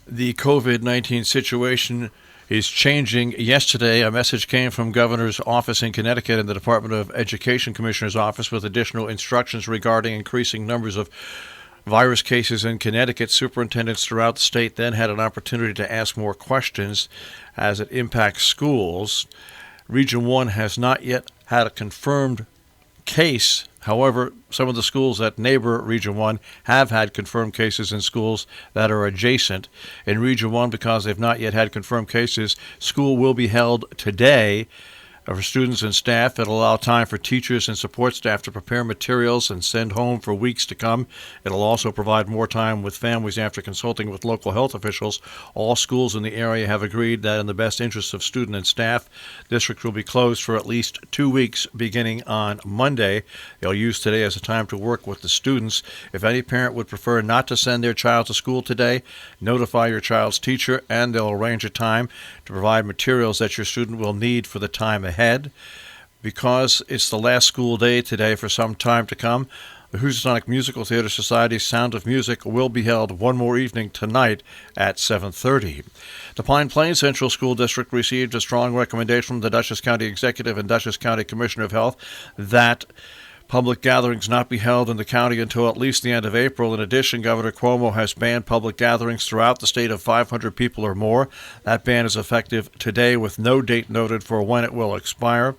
The COVID-19 situation is changing. Yesterday, a message came from Governor's office in Connecticut and the Department of Education Commissioner's office with additional instructions regarding increasing numbers of virus cases in Connecticut. Superintendents throughout the state then had an opportunity to ask more questions as it impacts schools. Region 1 has not yet had a confirmed case. However, some of the schools that neighbor Region 1 have had confirmed cases in schools that are adjacent. In Region 1, because they've not yet had confirmed cases, school will be held today. For students and staff, it'll allow time for teachers and support staff to prepare materials and send home for weeks to come. It'll also provide more time with families after consulting with local health officials. All schools in the area have agreed that in the best interests of student and staff, districts will be closed for at least 2 weeks beginning on Monday. They'll use today as a time to work with the students. If any parent would prefer not to send their child to school today, notify your child's teacher and they'll arrange a time to provide materials that your student will need for the time ahead. Because it's the last school day today for some time to come, the Housatonic Musical Theater Society's Sound of Music will be held one more evening tonight at 7:30. The Pine Plains Central School District received a strong recommendation from the Dutchess County Executive and Dutchess County Commissioner of Health that public gatherings not be held in the county until at least the end of April. In addition, Governor Cuomo has banned public gatherings throughout the state of 500 people or more. That ban is effective today with no date noted for when it will expire.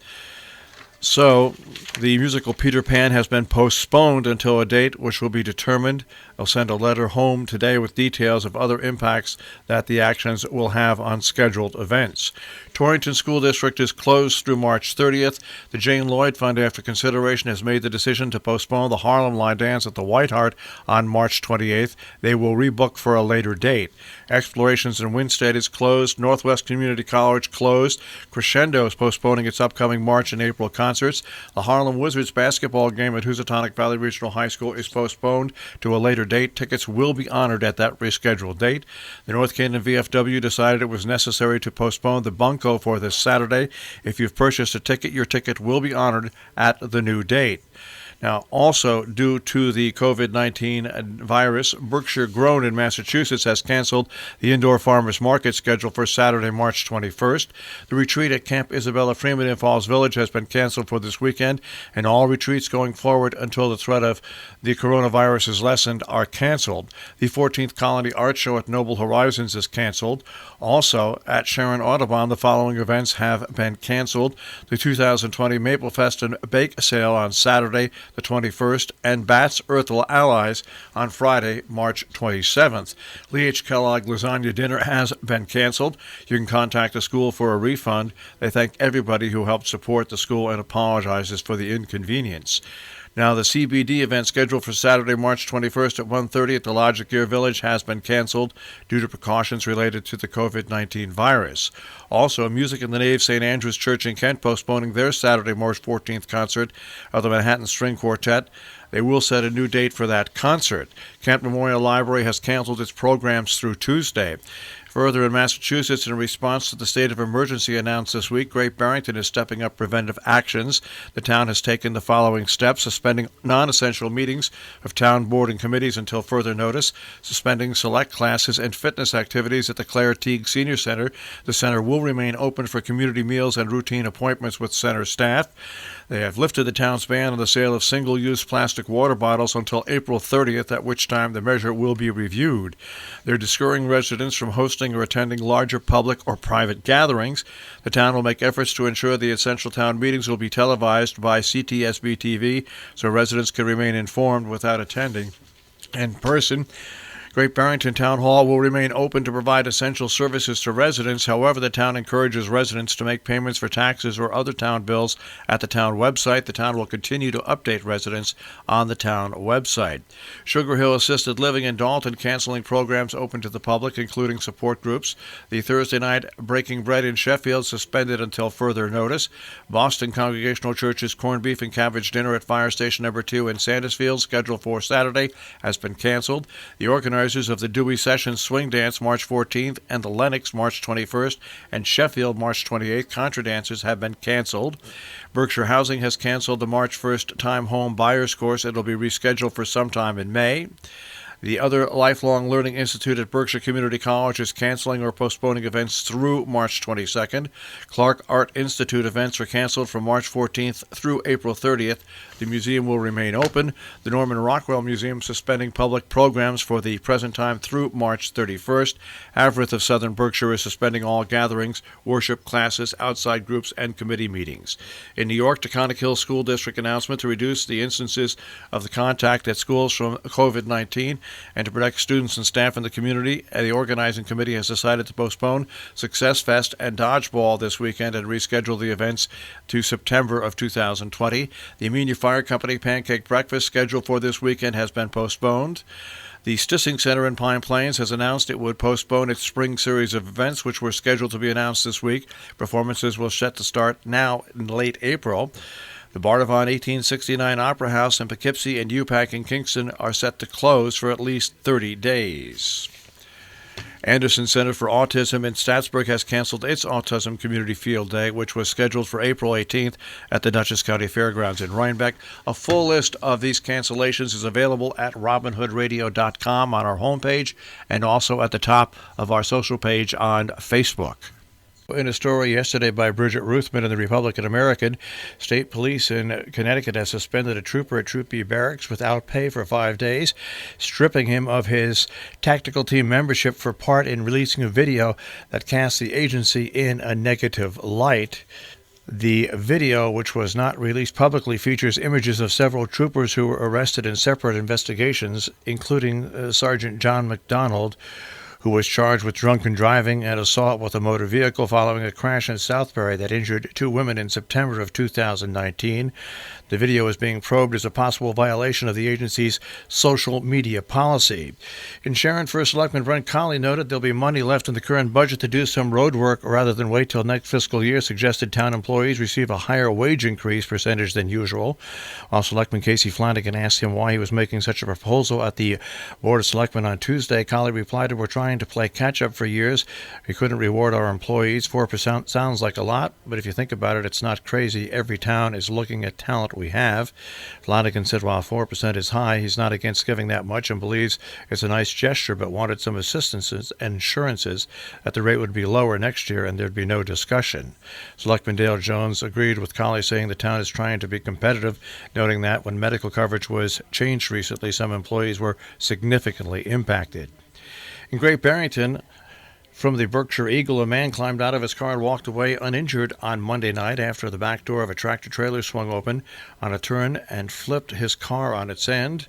So, the musical Peter Pan has been postponed until a date which will be determined. I'll send a letter home today with details of other impacts that the actions will have on scheduled events. Torrington School District is closed through March 30th. The Jane Lloyd Fund, after consideration, has made the decision to postpone the Harlem Line Dance at the White Hart on March 28th. They will rebook for a later date. Explorations in Winstead is closed. Northwest Community College closed. Crescendo is postponing its upcoming March and April concerts. The Harlem Wizards basketball game at Housatonic Valley Regional High School is postponed to a later date. Tickets will be honored at that rescheduled date. The North Canton VFW decided it was necessary to postpone the Bunko for this Saturday. If you've purchased a ticket, your ticket will be honored at the new date. Now, also due to the COVID-19 virus, Berkshire Grown in Massachusetts has canceled the indoor farmers market scheduled for Saturday, March 21st. The retreat at Camp Isabella Freeman in Falls Village has been canceled for this weekend, and all retreats going forward until the threat of the coronavirus is lessened are canceled. The 14th Colony Art Show at Noble Horizons is canceled. Also, at Sharon Audubon, the following events have been canceled: the 2020 Maple Fest and Bake Sale on Saturday, the 21st, and Bats Earthful Allies on Friday, March 27th. Lee H. Kellogg Lasagna Dinner has been canceled. You can contact the school for a refund. They thank everybody who helped support the school and apologizes for the inconvenience. Now, the CBD event scheduled for Saturday, March 21st at 1:30 at the Logic Gear Village has been canceled due to precautions related to the COVID-19 virus. Also, Music in the Nave St. Andrew's Church in Kent postponing their Saturday, March 14th concert of the Manhattan String Quartet. They will set a new date for that concert. Kent Memorial Library has canceled its programs through Tuesday. Further, in Massachusetts, in response to the state of emergency announced this week, Great Barrington is stepping up preventive actions. The town has taken the following steps: suspending non-essential meetings of town board and committees until further notice, suspending select classes and fitness activities at the Claire Teague Senior Center. The center will remain open for community meals and routine appointments with center staff. They have lifted the town's ban on the sale of single-use plastic water bottles until April 30th, at which time the measure will be reviewed. They're discouraging residents from hosting or attending larger public or private gatherings. The town will make efforts to ensure the essential town meetings will be televised by CTSB TV so residents can remain informed without attending in person. Great Barrington Town Hall will remain open to provide essential services to residents. However, the town encourages residents to make payments for taxes or other town bills at the town website. The town will continue to update residents on the town website. Sugar Hill Assisted Living in Dalton canceling programs open to the public, including support groups. The Thursday night Breaking Bread in Sheffield suspended until further notice. Boston Congregational Church's corned beef and cabbage dinner at Fire Station Number 2 in Sandusfield, scheduled for Saturday, has been canceled. The organizers of the Dewey Sessions Swing Dance March 14th and the Lenox March 21st and Sheffield March 28th contra dances have been canceled. Berkshire Housing has canceled the March 1st Time Home Buyers Course. It will be rescheduled for sometime in May. The other Lifelong Learning Institute at Berkshire Community College is canceling or postponing events through March 22nd. Clark Art Institute events are canceled from March 14th through April 30th. The museum will remain open. The Norman Rockwell Museum suspending public programs for the present time through March 31st. Havereth of Southern Berkshire is suspending all gatherings, worship classes, outside groups, and committee meetings. In New York, Taconic Hill School District announcement to reduce the instances of the contact at schools from COVID-19 and to protect students and staff in the community. The organizing committee has decided to postpone Success Fest and Dodgeball this weekend and reschedule the events to September of 2020. The Amenia Fire Company Pancake Breakfast scheduled for this weekend has been postponed. The Stissing Center in Pine Plains has announced it would postpone its spring series of events, which were scheduled to be announced this week. Performances will set to start now in late April. The Bardavon 1869 Opera House in Poughkeepsie and UPAC in Kingston are set to close for at least 30 days. Anderson Center for Autism in Staatsburg has canceled its Autism Community Field Day, which was scheduled for April 18th at the Dutchess County Fairgrounds in Rhinebeck. A full list of these cancellations is available at robinhoodradio.com on our homepage and also at the top of our social page on Facebook. In a story yesterday by Bridget Ruthman in the Republican American, state police in Connecticut has suspended a trooper at Troop B Barracks without pay for 5 days, stripping him of his tactical team membership for part in releasing a video that casts the agency in a negative light. The video, which was not released publicly, features images of several troopers who were arrested in separate investigations, including Sergeant John McDonald, who was charged with drunken driving and assault with a motor vehicle following a crash in Southbury that injured 2 women in September of 2019. The video is being probed as a possible violation of the agency's social media policy. In Sharon, First Selectman Brent Colley noted there'll be money left in the current budget to do some road work rather than wait till next fiscal year. Suggested town employees receive a higher wage increase percentage than usual. While Selectman Casey Flanagan asked him why he was making such a proposal at the Board of Selectmen on Tuesday, Colley replied, "We're trying to play catch-up for years. We couldn't reward our employees. 4% sounds like a lot, but if you think about it, it's not crazy. Every town is looking at talent we have." Flanagan said while 4% is high, he's not against giving that much and believes it's a nice gesture, but wanted some assistances and assurances that the rate would be lower next year and there'd be no discussion. Selectman Dale Jones agreed with Colley, saying the town is trying to be competitive, noting that when medical coverage was changed recently, some employees were significantly impacted. In Great Barrington, from the Berkshire Eagle, a man climbed out of his car and walked away uninjured on Monday night after the back door of a tractor-trailer swung open on a turn and flipped his car on its end.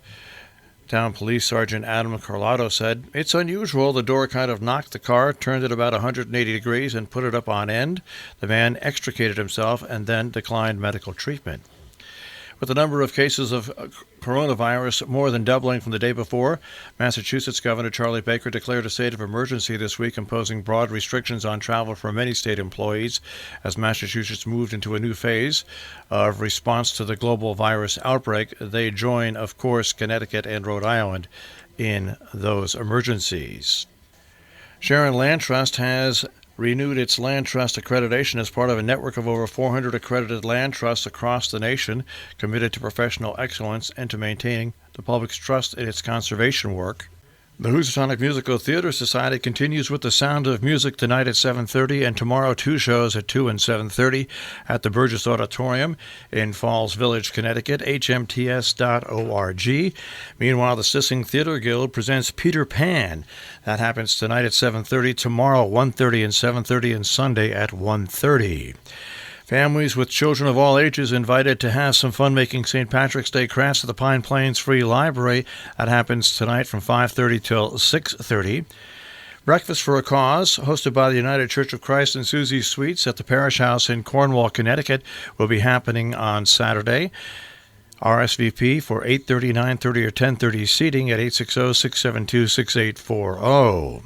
Town Police Sergeant Adam Carlotto said, "It's unusual. The door kind of knocked the car, turned it about 180 degrees, and put it up on end. The man extricated himself and then declined medical treatment." With the number of cases of coronavirus more than doubling from the day before, Massachusetts Governor Charlie Baker declared a state of emergency this week, imposing broad restrictions on travel for many state employees as Massachusetts moved into a new phase of response to the global virus outbreak. They join, of course, Connecticut and Rhode Island in those emergencies. Sharon Land Trust has renewed its land trust accreditation as part of a network of over 400 accredited land trusts across the nation, committed to professional excellence and to maintaining the public's trust in its conservation work. The Housatonic Musical Theater Society continues with The Sound of Music tonight at 7:30 and tomorrow 2 shows at 2 and 7:30 at the Burgess Auditorium in Falls Village, Connecticut, hmts.org. Meanwhile, the Stissing Theater Guild presents Peter Pan. That happens tonight at 7:30, tomorrow 1:30 and 7:30, and Sunday at 1:30. Families with children of all ages invited to have some fun making St. Patrick's Day crafts at the Pine Plains Free Library. That happens tonight from 5:30 till 6:30. Breakfast for a Cause, hosted by the United Church of Christ and Susie's Sweets at the Parish House in Cornwall, Connecticut, will be happening on Saturday. RSVP for 8:30, 9:30, or 10:30 seating at 860-672-6840.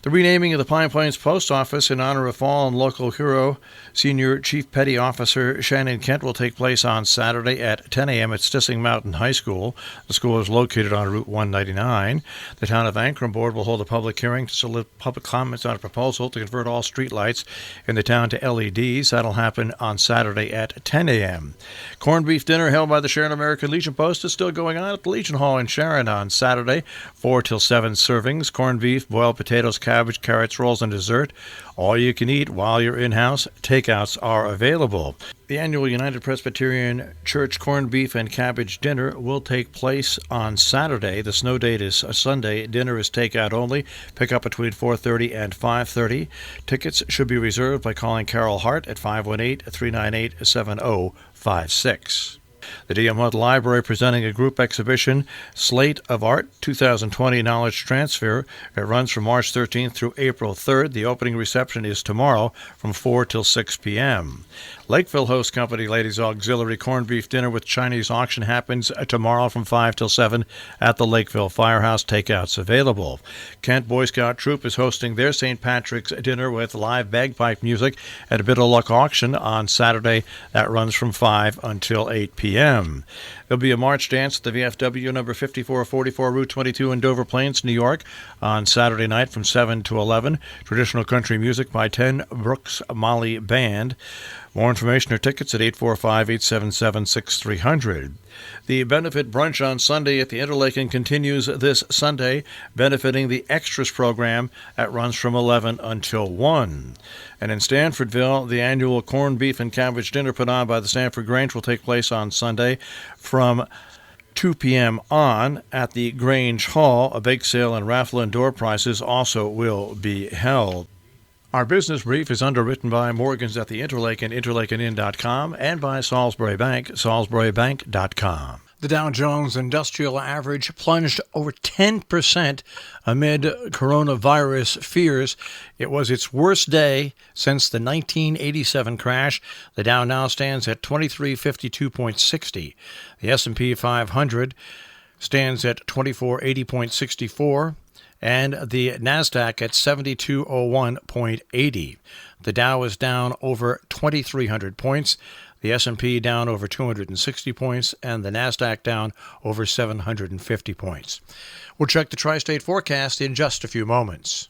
The renaming of the Pine Plains Post Office in honor of fallen local hero, Senior Chief Petty Officer Shannon Kent, will take place on Saturday at 10 a.m. at Stissing Mountain High School. The school is located on Route 199. The Town of Ankrum Board will hold a public hearing to solicit public comments on a proposal to convert all streetlights in the town to LEDs. That'll happen on Saturday at 10 a.m. Corned beef dinner held by the Sharon American Legion Post is still going on at the Legion Hall in Sharon on Saturday. 4 till 7 servings, corned beef, boiled potatoes, cabbage, carrots, rolls, and dessert. All you can eat while you're in-house. Takeouts are available. The annual United Presbyterian Church corned beef and cabbage dinner will take place on Saturday. The snow date is Sunday. Dinner is takeout only. Pick up between 4:30 and 5:30. Tickets should be reserved by calling Carol Hart at 518-398-7056. The D.M. Hunt Library presenting a group exhibition, Slate of Art 2020 Knowledge Transfer. It runs from March 13th through April 3rd. The opening reception is tomorrow from 4 till 6 p.m. Lakeville Host Company Ladies Auxiliary Corned Beef Dinner with Chinese Auction happens tomorrow from 5 till 7 at the Lakeville Firehouse. Takeouts available. Kent Boy Scout Troop is hosting their St. Patrick's Dinner with live bagpipe music at a Bit of Luck auction on Saturday. That runs from 5 until 8 p.m. There'll be a march dance at the VFW number 5444 Route 22 in Dover Plains, New York on Saturday night from 7 to 11. Traditional country music by 10 Brooks Molly Band. More information or tickets at 845-877-6300. The benefit brunch on Sunday at the Interlaken continues this Sunday, benefiting the Extras program that runs from 11 until 1. And in Stanfordville, the annual corned beef and cabbage dinner put on by the Stanford Grange will take place on Sunday from 2 p.m. on at the Grange Hall. A bake sale and raffle and door prizes also will be held. Our business brief is underwritten by Morgans at the Interlaken, interlakenin.com, and by Salisbury Bank, salisburybank.com. The Dow Jones Industrial Average plunged over 10% amid coronavirus fears. It was its worst day since the 1987 crash. The Dow now stands at 2352.60. The S&P 500 stands at 2480.64. And the NASDAQ at 7201.80. The Dow is down over 2,300 points, the S&P down over 260 points, and the NASDAQ down over 750 points. We'll check the tri-state forecast in just a few moments.